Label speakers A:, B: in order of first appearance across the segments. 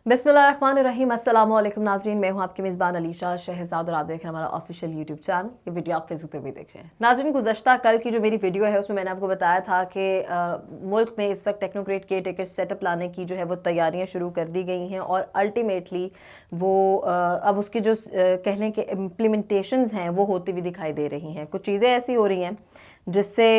A: बिस्मिल्लाहिर्रहमानिर्रहीम। अस्सलाम वालेकुम नाज़रीन, मैं हूं आपकी मेज़बान अलीशा शहजाद और आप देख रहे हैं हमारा ऑफिशियल यूट्यूब चैनल। ये वीडियो आप फेसबुक पे भी देख रहे हैं। नाज़रीन, गुज़श्ता कल की जो मेरी वीडियो है उसमें मैंने आपको बताया था कि मुल्क में इस वक्त टेक्नोक्रेट केयर टेकर सेटअप लाने की जो है वो तैयारियाँ शुरू कर दी गई हैं और अल्टीमेटली वो अब उसकी जो कह लें कि इम्प्लीमेंटेशंस हैं वो होती हुई दिखाई दे रही हैं। कुछ चीज़ें ऐसी हो रही हैं जिससे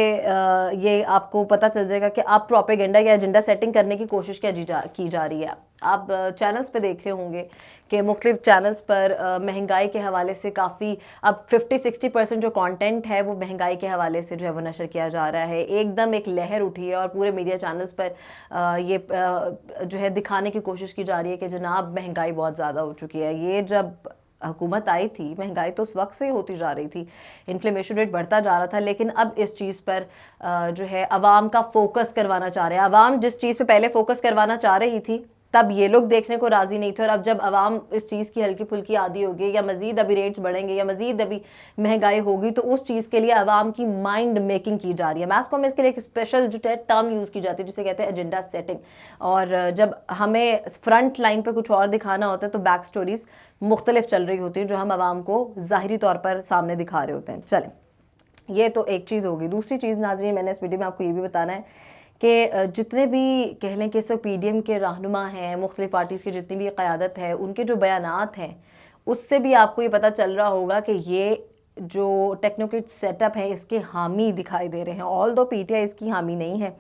A: ये आपको पता चल जाएगा कि आप प्रोपेगेंडा या एजेंडा सेटिंग करने की कोशिश की जा रही है। आप चैनल्स पे देख रहे होंगे कि मुख्तलिफ चैनल्स पर महंगाई के हवाले से काफ़ी अब 50-60% जो कंटेंट है वो महंगाई के हवाले से जो है वो नशर किया जा रहा है। एकदम एक लहर उठी है और पूरे मीडिया चैनल्स पर ये जो है दिखाने की कोशिश की जा रही है कि जनाब महंगाई बहुत ज़्यादा हो चुकी है। ये जब हुकूमत आई थी महंगाई तो उस वक्त से होती जा रही थी, इन्फ्लेमेशन रेट बढ़ता जा रहा था, लेकिन अब इस चीज़ पर जो है अवाम का फोकस करवाना चाह रहे हैं। अवाम जिस चीज़ पे पहले फोकस करवाना चाह रही थी तब ये लोग देखने को राज़ी नहीं थे, और अब जब अवाम इस चीज़ की हल्की फुल्की आदी होगी या मज़ीद अभी रेट्स बढ़ेंगे या मज़ीद अभी महंगाई होगी तो उस चीज़ के लिए अवाम की माइंड मेकिंग की जा रही है। मैस कॉम में इसके लिए एक स्पेशल जो टर्म यूज़ की जाती है जिसे कहते हैं एजेंडा सेटिंग, और जब हमें फ्रंट लाइन पर कुछ और दिखाना होता है तो बैक स्टोरीज मुख्तलिफ चल रही होती है जो हम अवाम को ज़ाहिरी तौर पर सामने दिखा रहे होते हैं। चलें, ये तो एक चीज़ होगी। दूसरी चीज़ नाज़रीन, मैंने इस वीडियो में आपको ये भी बताना है कि जितने भी कह लें कि इस वक्त पीडीएम के रहनुमा हैं, मुख्तलिफ पार्टीज़ की जितनी भी क़यादत है, उनके जो बयानात हैं उससे भी आपको ये पता चल रहा होगा कि ये जो टेक्नोक्रेट सेटअप है इसके हामी दिखाई दे रहे हैं। ऑल दो पीटीआई इसकी हामी नहीं है,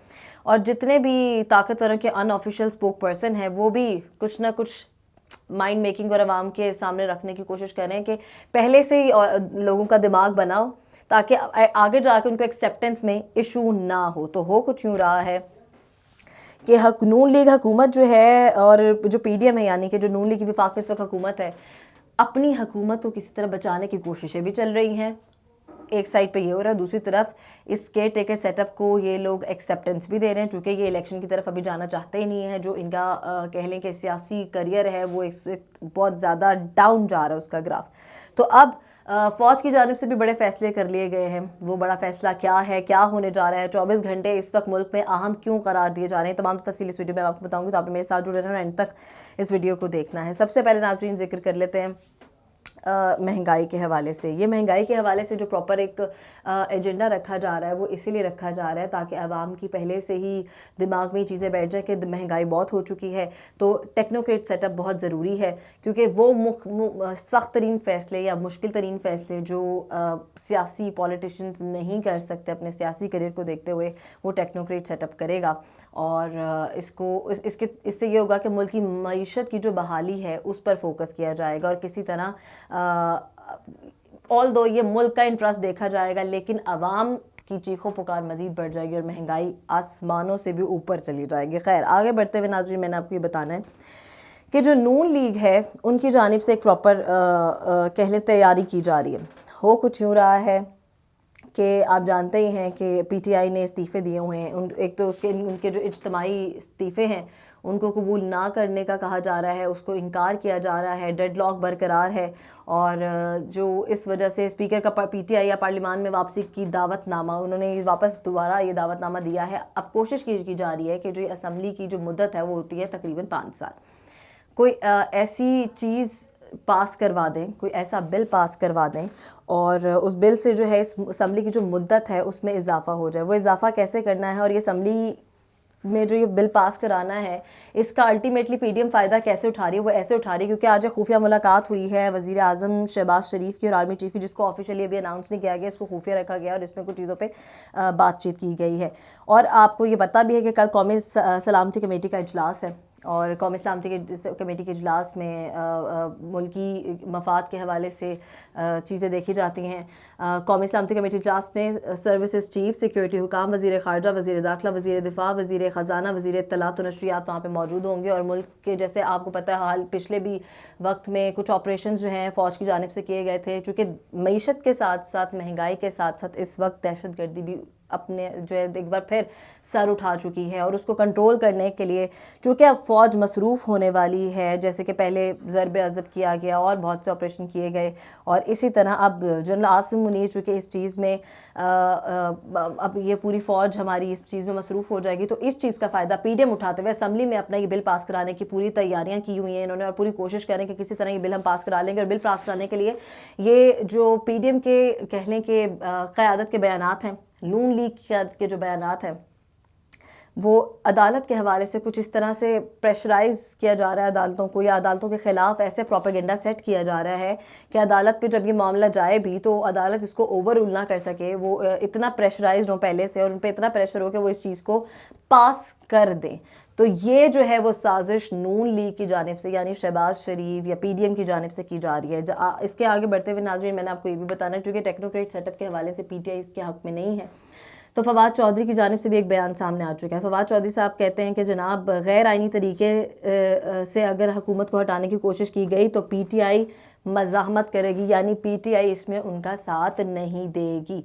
A: और जितने भी ताकतवरों के अनऑफिशियल स्पोक पर्सन हैं वो भी कुछ ना कुछ माइंड मेकिंग और आवाम के सामने रखने की कोशिश कर रहे हैं कि पहले से ही लोगों का दिमाग बनाओ ताकि आगे जाके उनको एक्सेप्टेंस में इशू ना हो। तो हो कुछ यूँ रहा है कि नून लीग हुकूमत जो है और जो पीडीएम है यानी कि जो नून लीग की वफाक में इस वक्त हुकूमत है, अपनी हुकूमत को किसी तरह बचाने की कोशिशें भी चल रही हैं। एक साइड पे ये हो रहा है, दूसरी तरफ इस केयर टेकर सेटअप को ये लोग एक्सेप्टेंस भी दे रहे हैं चूँकि ये इलेक्शन की तरफ अभी जाना चाहते ही नहीं है। जो इनका कह लें कि सियासी करियर है वो एक बहुत ज़्यादा डाउन जा रहा है उसका ग्राफ। तो अब फ़ौज की जानिब से भी बड़े फैसले कर लिए गए हैं। वो बड़ा फैसला क्या है, क्या होने जा रहा है, 24 घंटे इस वक्त मुल्क में अहम क्यों करार दिए जा रहे हैं, तमाम तफसील इस वीडियो में आपको बताऊंगी, तो आपने मेरे साथ जुड़े रहना, एंड तक इस वीडियो को देखना है। सबसे पहले नाज़रीन जिक्र कर लेते हैं महंगाई के हवाले से। ये महंगाई के हवाले से जो प्रॉपर एक एजेंडा रखा जा रहा है वो इसीलिए रखा जा रहा है ताकि आवाम की पहले से ही दिमाग में ये चीज़ें बैठ जाए कि महंगाई बहुत हो चुकी है, तो टेक्नोक्रेट सेटअप बहुत ज़रूरी है, क्योंकि वो सख्त तरीन फ़ैसले या मुश्किल तरीन फ़ैसले जो सियासी पॉलिटिशियंस नहीं कर सकते अपने सियासी करियर को देखते हुए, वो टेक्नोक्रेट सेटअप करेगा। और इससे ये होगा कि मुल्क की मईशत की जो बहाली है उस पर फोकस किया जाएगा, और किसी तरह ऑल दो ये मुल्क का इंटरेस्ट देखा जाएगा लेकिन अवाम की चीखों पुकार मजीद बढ़ जाएगी और महंगाई आसमानों से भी ऊपर चली जाएगी। खैर, आगे बढ़ते हुए नाज़रीन मैंने आपको ये बताना है कि जो नून लीग है उनकी जानिब से एक प्रॉपर कह लें तैयारी की जा रही है। हो कुछ यूँ रहा है कि आप जानते ही हैं कि पीटीआई ने इस्तीफ़े दिए हुए हैं। एक तो उनके जो इज्तिमाई इस्तीफ़े हैं उनको कबूल ना करने का कहा जा रहा है, उसको इनकार किया जा रहा है, डेडलॉक बरकरार है, और जो इस वजह से स्पीकर का पीटीआई या पार्लियामान में वापसी की दावतनामा उन्होंने वापस दोबारा ये दावतनामा दिया है। अब कोशिश की जा रही है कि जो असम्बली की जो मुद्दत है वो होती है तकरीबन 5 साल, कोई ऐसी चीज़ पास करवा दें, कोई ऐसा बिल पास करवा दें और उस बिल से जो है इस असम्बली की जो मुद्दत है उसमें इजाफा हो जाए। वो इजाफा कैसे करना है और ये असम्बली में जो ये बिल पास कराना है इसका अल्टीमेटली पीडीएम फ़ायदा कैसे उठा रही है, वो ऐसे उठा रही है क्योंकि आज खुफिया मुलाकात हुई है वज़ीर आज़म शहबाज शरीफ की और आर्मी चीफ की, जिसको ऑफिशियली अभी अनाउंस नहीं किया गया, इसको खुफिया रखा गया और इसमें कुछ चीज़ों पे बातचीत की गई है। और आपको ये पता भी है कि कल कौमी सलामती कमेटी का इजलास है, और कौमी सलामती कमेटी के इजलास में मुल्की मफाद के हवाले से चीज़ें देखी जाती हैं। कौमी सलामती कमेटी इजलास में सर्विसेज चीफ, सिक्योरिटी हुकाम, वज़ीर ख़ारजा, वज़ीर दाखिला, वज़ीर दिफा, वज़ीर ख़जाना, वज़ीर इत्तलात और नशरियात वहाँ पे मौजूद होंगे। और मुल्क के जैसे आपको पता है हाल पिछले भी वक्त में कुछ ऑपरेशंस जो हैं फ़ौज की जानिब से किए गए थे, चूँकि मईशत के साथ साथ महंगाई के साथ साथ इस वक्त दहशत गर्दी भी اپنے جو ہے ایک بار پھر سر اٹھا چکی ہے، اور اس کو کنٹرول کرنے کے لیے چونکہ اب فوج مصروف ہونے والی ہے، جیسے کہ پہلے ضرب عضب کیا گیا اور بہت سے آپریشن کیے گئے، اور اسی طرح اب جنرل عاصم منیر چونکہ اس چیز میں اب یہ پوری فوج ہماری اس چیز میں مصروف ہو جائے گی، تو اس چیز کا فائدہ پی ڈی ایم اٹھاتے ہوئے اسمبلی میں اپنا یہ بل پاس کرانے کی پوری تیاریاں کی ہوئی ہیں انہوں نے، اور پوری کوشش کریں کہ کسی طرح یہ بل ہم پاس کرا لیں گے. اور بل پاس کرانے کے لیے یہ جو پی ڈی ایم کے کہہ لیں کہ قیادت کے بیانات ہیں، نون لیگ کی قیادت کے جو بیانات ہیں، وہ عدالت کے حوالے سے کچھ اس طرح سے پریشرائز کیا جا رہا ہے عدالتوں کو، یا عدالتوں کے خلاف ایسے پروپیگنڈا سیٹ کیا جا رہا ہے کہ عدالت پہ جب یہ معاملہ جائے بھی تو عدالت اس کو اوور رول نہ کر سکے، وہ اتنا پریشرائزڈ ہوں پہلے سے، اور ان پہ اتنا پریشر ہو کہ وہ اس چیز کو پاس کر دیں. تو یہ جو ہے وہ سازش نون لیگ کی جانب سے یعنی شہباز شریف یا پی ڈی ایم کی جانب سے کی جا رہی ہے. اس کے آگے بڑھتے ہوئے ناظرین میں نے آپ کو یہ بھی بتانا ہے چونکہ ٹیکنوکریٹ سیٹ اپ کے حوالے سے پی ٹی آئی اس کے حق میں نہیں ہے، تو فواد چودھری کی جانب سے بھی ایک بیان سامنے آ چکا ہے. فواد چودھری صاحب کہتے ہیں کہ جناب غیر آئینی طریقے سے اگر حکومت کو ہٹانے کی کوشش کی گئی تو پی ٹی آئی مزاحمت کرے گی، یعنی پی ٹی آئی اس میں ان کا ساتھ نہیں دے گی.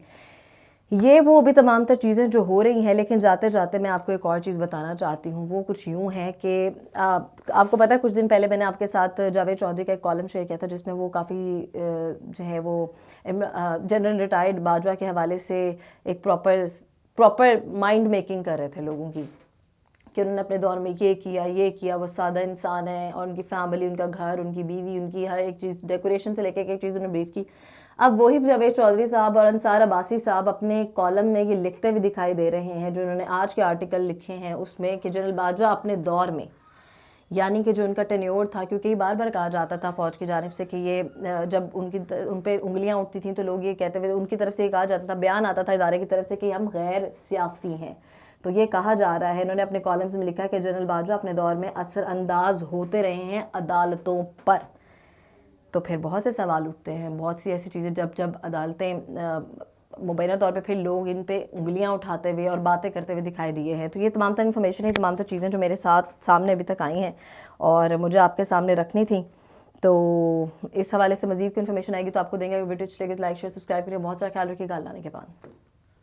A: یہ وہ بھی تمام تر چیزیں جو ہو رہی ہیں، لیکن جاتے جاتے میں آپ کو ایک اور چیز بتانا چاہتی ہوں. وہ کچھ یوں ہے کہ آپ کو پتہ ہے کچھ دن پہلے میں نے آپ کے ساتھ جاوید چودھری کا ایک کالم شیئر کیا تھا جس میں وہ کافی جو ہے وہ جنرل ریٹائرڈ باجوہ کے حوالے سے ایک پراپر مائنڈ میکنگ کر رہے تھے لوگوں کی، کہ انہوں نے اپنے دور میں یہ کیا، وہ سادہ انسان ہیں، اور ان کی فیملی، ان کا گھر، ان کی بیوی، ان کی ہر ایک چیز، ڈیکوریشن سے لے کے ایک چیز انہوں نے بریف کی. اب وہی جاوید چودھری صاحب اور انصار عباسی صاحب اپنے کالم میں یہ لکھتے ہوئے دکھائی دے رہے ہیں، جو انہوں نے آج کے آرٹیکل لکھے ہیں اس میں، کہ جنرل باجوہ اپنے دور میں، یعنی کہ جو ان کا ٹینیور تھا، کیونکہ یہ بار بار کہا جاتا تھا فوج کی جانب سے کہ یہ جب ان پہ انگلیاں اٹھتی تھیں تو لوگ یہ کہتے ہوئے، ان کی طرف سے یہ کہا جاتا تھا، بیان آتا تھا ادارے کی طرف سے کہ ہم غیر سیاسی ہیں. تو یہ کہا جا رہا ہے، انہوں نے اپنے کالمز میں لکھا کہ جنرل باجوہ اپنے دور میں اثر انداز ہوتے رہے ہیں عدالتوں پر. تو پھر بہت سے سوال اٹھتے ہیں، بہت سی ایسی چیزیں جب عدالتیں مبینہ طور پہ پھر لوگ ان پہ انگلیاں اٹھاتے ہوئے اور باتیں کرتے ہوئے دکھائی دیے ہیں. تو یہ تمام تر انفارمیشن ہے، تمام تر چیزیں جو میرے سامنے ابھی تک آئی ہیں اور مجھے آپ کے سامنے رکھنی تھیں. تو اس حوالے سے مزید کوئی انفارمیشن آئے گی تو آپ کو دیں گے. ویڈیو اچھی لگے تو لائک شیئر سبسکرائب کریے. بہت سارا خیال رکھیے گا. اللہ نے کے بعد.